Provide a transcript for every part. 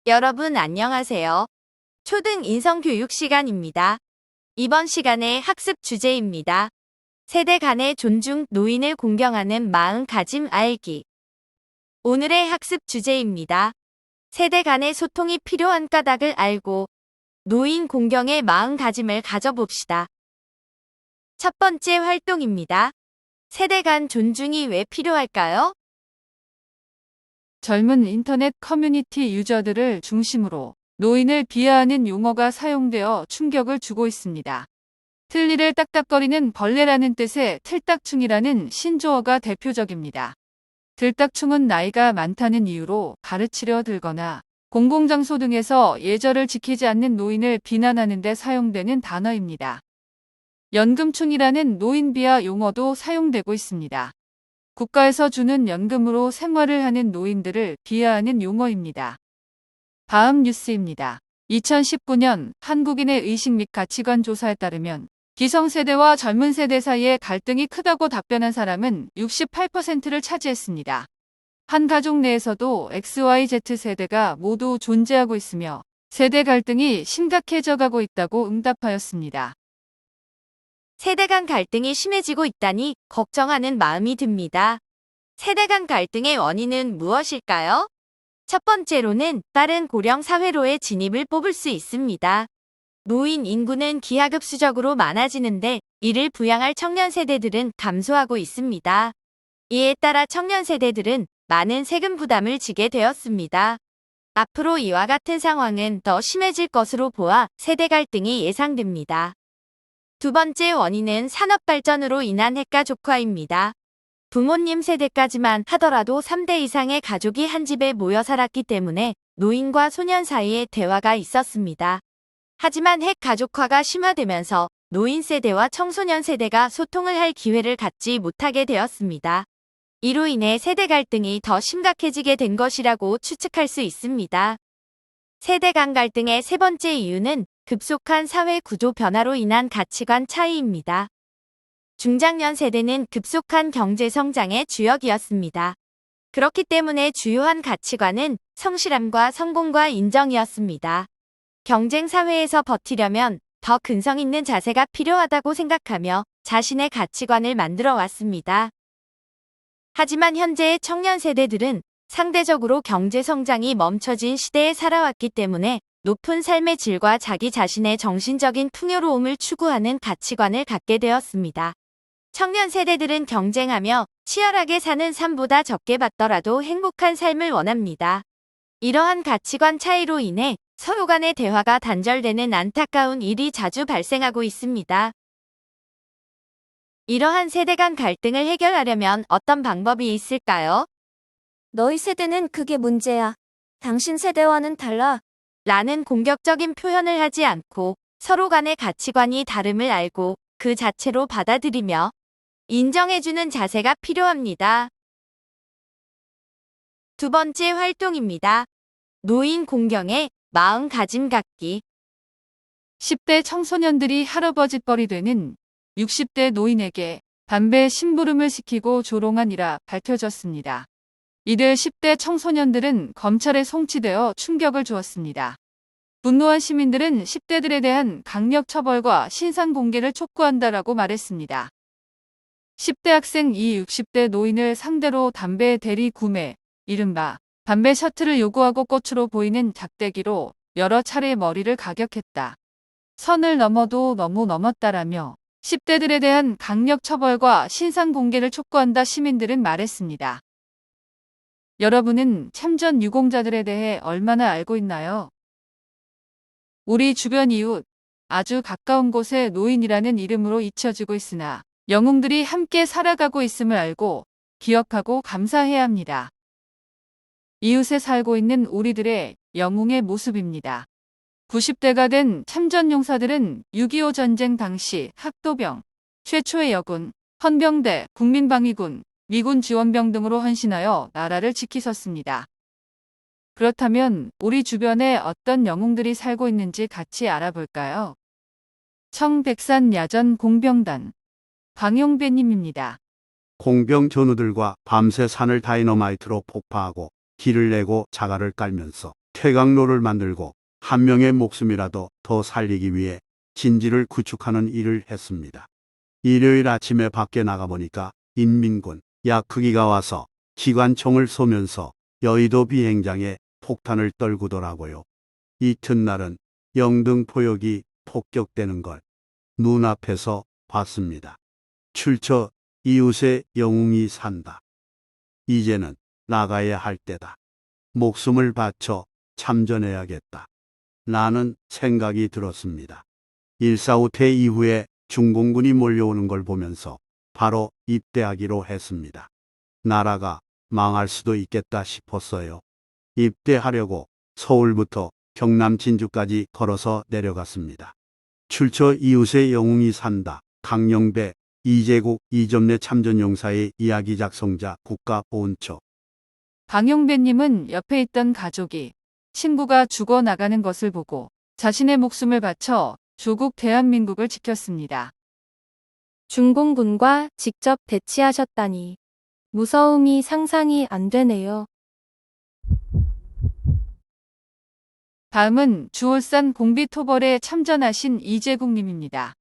여러분 안녕하세요. 초등 인성교육 시간입니다. 이번 시간의 학습 주제입니다. 세대 간의 존중, 노인을 공경하는 마음가짐 알기. 오늘의 학습 주제입니다. 세대 간의 소통이 필요한 까닭을 알고 노인 공경의 마음가짐을 가져봅시다. 첫 번째 활동입니다. 세대 간 존중이 왜 필요할까요? 젊은 인터넷 커뮤니티 유저들을 중심으로 노인을 비하하는 용어가 사용되어 충격을 주고 있습니다. 틀니를 딱딱거리는 벌레라는 뜻의 틀딱충이라는 신조어가 대표적입니다. 들딱충은 나이가 많다는 이유로 가르치려 들거나 공공장소 등에서 예절을 지키지 않는 노인을 비난하는 데 사용되는 단어입니다. 연금충이라는 노인 비하 용어도 사용되고 있습니다. 국가에서 주는 연금으로 생활을 하는 노인들을 비하하는 용어입니다. 다음 뉴스입니다. 2019년 한국인의 의식 및 가치관 조사에 따르면 기성세대와 젊은 세대 사이에 갈등이 크다고 답변한 사람은 68%를 차지했습니다. 한 가족 내에서도 XYZ세대가 모두 존재하고 있으며 세대 갈등이 심각해져 가고 있다고 응답하였습니다. 세대 간 갈등이 심해지고 있다니 걱정하는 마음이 듭니다. 세대 간 갈등의 원인은 무엇일까요? 첫 번째로는 빠른 고령 사회로의 진입을 뽑을 수 있습니다. 노인 인구는 기하급수적으로 많아지는데 이를 부양할 청년 세대들은 감소하고 있습니다. 이에 따라 청년 세대들은 많은 세금 부담을 지게 되었습니다. 앞으로 이와 같은 상황은 더 심해질 것으로 보아 세대 갈등이 예상됩니다. 두 번째 원인은 산업 발전으로 인한 핵가족화입니다. 부모님 세대까지만 하더라도 3대 이상의 가족이 한 집에 모여 살았기 때문에 노인과 소년 사이에 대화가 있었습니다. 하지만 핵가족화가 심화되면서 노인 세대와 청소년 세대가 소통을 할 기회를 갖지 못하게 되었습니다. 이로 인해 세대 갈등이 더 심각해지게 된 것이라고 추측할 수 있습니다. 세대 간 갈등의 세 번째 이유는 급속한 사회 구조 변화로 인한 가치관 차이입니다. 중장년 세대는 급속한 경제 성장의 주역이었습니다. 그렇기 때문에 주요한 가치관은 성실함과 성공과 인정이었습니다. 경쟁 사회에서 버티려면 더 근성 있는 자세가 필요하다고 생각하며 자신의 가치관을 만들어 왔습니다. 하지만 현재의 청년 세대들은 상대적으로 경제 성장이 멈춰진 시대에 살아왔기 때문에 높은 삶의 질과 자기 자신의 정신적인 풍요로움을 추구하는 가치관을 갖게 되었습니다. 청년 세대들은 경쟁하며 치열하게 사는 삶보다 적게 받더라도 행복한 삶을 원합니다. 이러한 가치관 차이로 인해 서로 간의 대화가 단절되는 안타까운 일이 자주 발생하고 있습니다. 이러한 세대 간 갈등을 해결하려면 어떤 방법이 있을까요? 너희 세대는 그게 문제야. 당신 세대와는 달라. 라는 공격적인 표현을 하지 않고 서로 간의 가치관이 다름을 알고 그 자체로 받아들이며 인정해주는 자세가 필요합니다. 두 번째 활동입니다. 노인 공경의 마음가짐 갖기. 10대 청소년들이 할아버지뻘이 되는 60대 노인에게 담배 심부름을 시키고 조롱한이라 밝혀졌습니다. 이들 10대 청소년들은 검찰에 송치되어 충격을 주었습니다. 분노한 시민들은 10대들에 대한 강력 처벌과 신상 공개를 촉구한다라고 말했습니다. 10대 학생 이 60대 노인을 상대로 담배 대리 구매, 이른바 담배 셔틀을 요구하고 꽃으로 보이는 작대기로 여러 차례 머리를 가격했다. 선을 넘어도 너무 넘었다라며 10대들에 대한 강력 처벌과 신상 공개를 촉구한다 시민들은 말했습니다. 여러분은 참전 유공자들에 대해 얼마나 알고 있나요? 우리 주변 이웃, 아주 가까운 곳에 노인이라는 이름으로 잊혀지고 있으나 영웅들이 함께 살아가고 있음을 알고 기억하고 감사해야 합니다. 이웃에 살고 있는 우리들의 영웅의 모습입니다. 90대가 된 참전용사들은 6.25 전쟁 당시 학도병, 최초의 여군, 헌병대, 국민방위군, 미군 지원병 등으로 헌신하여 나라를 지키셨습니다. 그렇다면 우리 주변에 어떤 영웅들이 살고 있는지 같이 알아볼까요? 청백산 야전 공병단 광용배님입니다. 공병 전우들과 밤새 산을 다이너마이트로 폭파하고 길을 내고 자갈을 깔면서 폐강로를 만들고 한 명의 목숨이라도 더 살리기 위해 진지를 구축하는 일을 했습니다. 일요일 아침에 밖에 나가보니까 인민군 야크기가 와서 기관총을 쏘면서 여의도 비행장에 폭탄을 떨구더라고요. 이튿날은 영등포역이 폭격되는 걸 눈앞에서 봤습니다. 출처 이웃의 영웅이 산다. 이제는 나가야 할 때다. 목숨을 바쳐 참전해야겠다. 라는 생각이 들었습니다. 1.4 후퇴 이후에 중공군이 몰려오는 걸 보면서 바로 입대하기로 했습니다. 나라가 망할 수도 있겠다 싶었어요. 입대하려고 서울부터 경남 진주까지 걸어서 내려갔습니다. 출처 이웃의 영웅이 산다. 강영배, 이재국, 이점래 참전용사의 이야기 작성자 국가보훈처. 강용배님은 옆에 있던 가족이 친구가 죽어나가는 것을 보고 자신의 목숨을 바쳐 조국 대한민국을 지켰습니다. 중공군과 직접 대치하셨다니 무서움이 상상이 안 되네요. 다음은 주올산 공비토벌에 참전하신 이재국님입니다.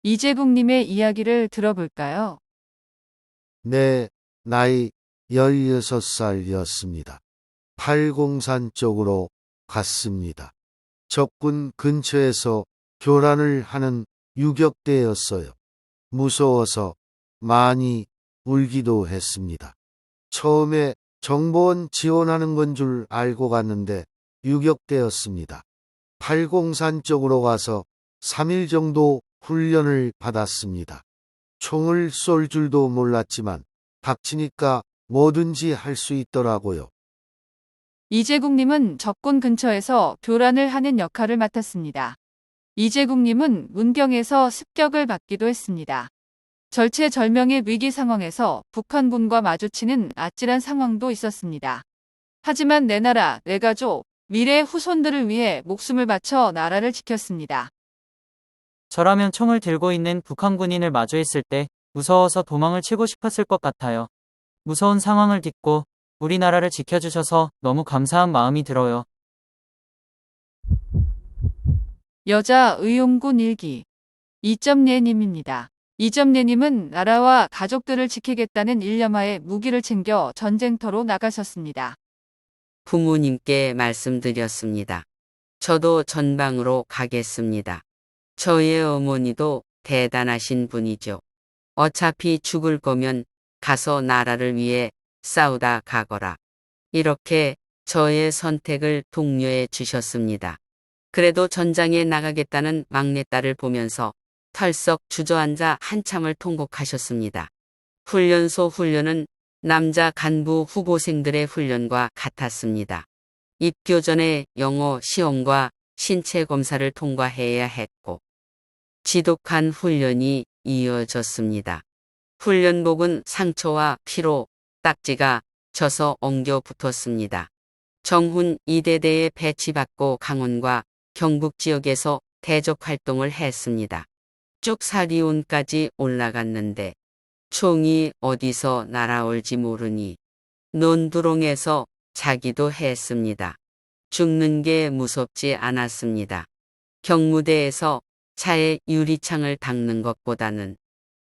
이재국님의 이야기를 들어볼까요? 내 나이 16살이었습니다. 팔공산 쪽으로 갔습니다. 적군 근처에서 교란을 하는 유격대였어요. 무서워서 많이 울기도 했습니다. 처음에 정보원 지원하는 건 줄 알고 갔는데 유격대였습니다. 팔공산 쪽으로 가서 3일 정도 훈련을 받았습니다. 총을 쏠 줄도 몰랐지만 닥치니까 뭐든지 할 수 있더라고요. 이재국님은 적군 근처에서 교란을 하는 역할을 맡았습니다. 이재국님은 문경에서 습격을 받기도 했습니다. 절체절명의 위기 상황에서 북한군과 마주치는 아찔한 상황도 있었습니다. 하지만 내 나라, 내 가족, 미래의 후손들을 위해 목숨을 바쳐 나라를 지켰습니다. 저라면 총을 들고 있는 북한 군인을 마주했을 때 무서워서 도망을 치고 싶었을 것 같아요. 무서운 상황을 딛고 우리나라를 지켜주셔서 너무 감사한 마음이 들어요. 여자 의용군 일기 이점례님입니다. 이점례님은 나라와 가족들을 지키겠다는 일념하에 무기를 챙겨 전쟁터로 나가셨습니다. 부모님께 말씀드렸습니다. 저도 전방으로 가겠습니다. 저의 어머니도 대단하신 분이죠. 어차피 죽을 거면 가서 나라를 위해 싸우다 가거라. 이렇게 저의 선택을 독려해 주셨습니다. 그래도 전장에 나가겠다는 막내딸을 보면서 털썩 주저앉아 한참을 통곡하셨습니다. 훈련소 훈련은 남자 간부 후보생들의 훈련과 같았습니다. 입교 전에 영어 시험과 신체 검사를 통과해야 했고 지독한 훈련이 이어졌습니다. 훈련복은 상처와 피로 딱지가 져서 엉겨 붙었습니다. 정훈 이대대에 배치받고 강원과 경북 지역에서 대적 활동을 했습니다. 쭉 사리온까지 올라갔는데 총이 어디서 날아올지 모르니 논두렁에서 자기도 했습니다. 죽는 게 무섭지 않았습니다. 경무대에서 차에 유리창을 닦는 것보다는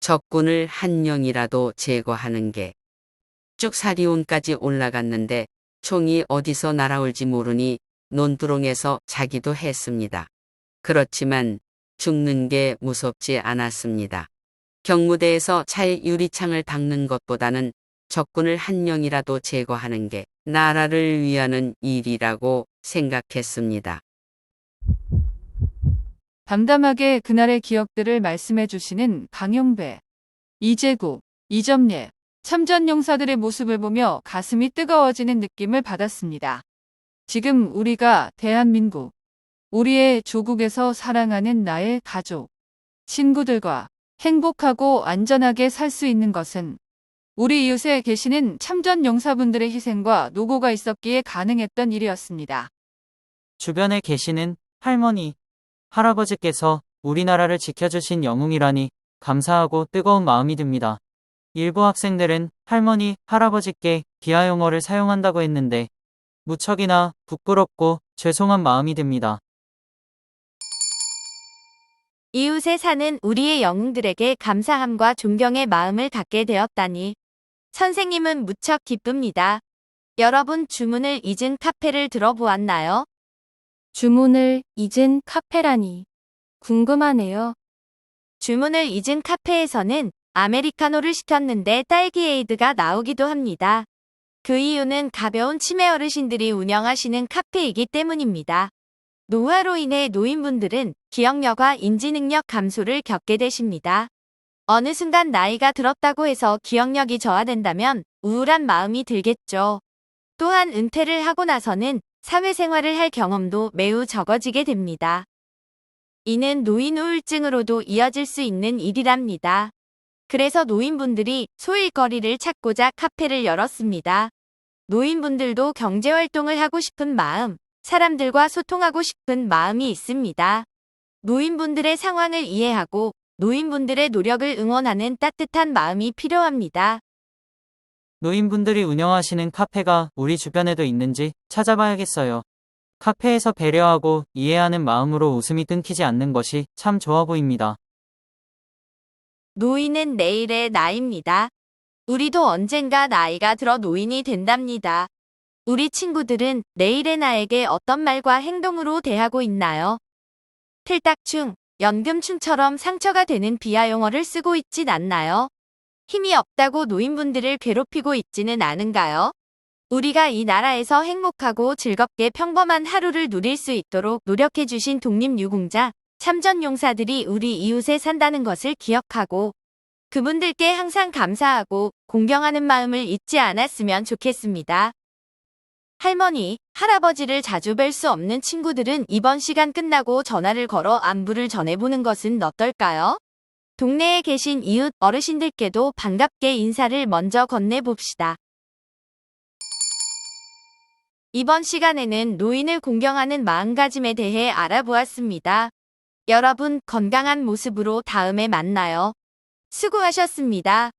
적군을 한 명이라도 제거하는 게 쭉 사리온까지 올라갔는데 총이 어디서 날아올지 모르니 논두렁에서 자기도 했습니다. 그렇지만 죽는 게 무섭지 않았습니다. 경무대에서 차의 유리창을 닦는 것보다는 적군을 한 명이라도 제거하는 게 나라를 위하는 일이라고 생각했습니다. 담담하게 그날의 기억들을 말씀해 주시는 강용배, 이재국, 이점례, 참전용사들의 모습을 보며 가슴이 뜨거워지는 느낌을 받았습니다. 지금 우리가 대한민국, 우리의 조국에서 사랑하는 나의 가족, 친구들과 행복하고 안전하게 살 수 있는 것은 우리 이웃에 계시는 참전용사분들의 희생과 노고가 있었기에 가능했던 일이었습니다. 주변에 계시는 할머니, 할아버지께서 우리나라를 지켜주신 영웅이라니 감사하고 뜨거운 마음이 듭니다. 일부 학생들은 할머니, 할아버지께 비하 용어를 사용한다고 했는데 무척이나 부끄럽고 죄송한 마음이 듭니다. 이웃에 사는 우리의 영웅들에게 감사함과 존경의 마음을 갖게 되었다니 선생님은 무척 기쁩니다. 여러분 주문을 잊은 카페를 들어보았나요? 주문을 잊은 카페라니. 궁금하네요. 주문을 잊은 카페에서는 아메리카노를 시켰는데 딸기에이드가 나오기도 합니다. 그 이유는 가벼운 치매 어르신들이 운영하시는 카페이기 때문입니다. 노화로 인해 노인분들은 기억력과 인지능력 감소를 겪게 되십니다. 어느 순간 나이가 들었다고 해서 기억력이 저하된다면 우울한 마음이 들겠죠. 또한 은퇴를 하고 나서는 사회생활을 할 경험도 매우 적어지게 됩니다. 이는 노인 우울증으로도 이어질 수 있는 일이랍니다. 그래서 노인분들이 소일거리를 찾고자 카페를 열었습니다. 노인분들도 경제활동을 하고 싶은 마음, 사람들과 소통하고 싶은 마음이 있습니다. 노인분들의 상황을 이해하고 노인분들의 노력을 응원하는 따뜻한 마음이 필요합니다. 노인분들이 운영하시는 카페가 우리 주변에도 있는지 찾아봐야겠어요. 카페에서 배려하고 이해하는 마음으로 웃음이 끊기지 않는 것이 참 좋아 보입니다. 노인은 내일의 나입니다. 우리도 언젠가 나이가 들어 노인이 된답니다. 우리 친구들은 내일의 나에게 어떤 말과 행동으로 대하고 있나요? 틀딱충, 연금충처럼 상처가 되는 비하용어를 쓰고 있진 않나요? 힘이 없다고 노인분들을 괴롭히고 있지는 않은가요? 우리가 이 나라에서 행복하고 즐겁게 평범한 하루를 누릴 수 있도록 노력해주신 독립유공자, 참전용사들이 우리 이웃에 산다는 것을 기억하고 그분들께 항상 감사하고 공경하는 마음을 잊지 않았으면 좋겠습니다. 할머니, 할아버지를 자주 뵐 수 없는 친구들은 이번 시간 끝나고 전화를 걸어 안부를 전해보는 것은 어떨까요? 동네에 계신 이웃 어르신들께도 반갑게 인사를 먼저 건네봅시다. 이번 시간에는 노인을 공경하는 마음가짐에 대해 알아보았습니다. 여러분 건강한 모습으로 다음에 만나요. 수고하셨습니다.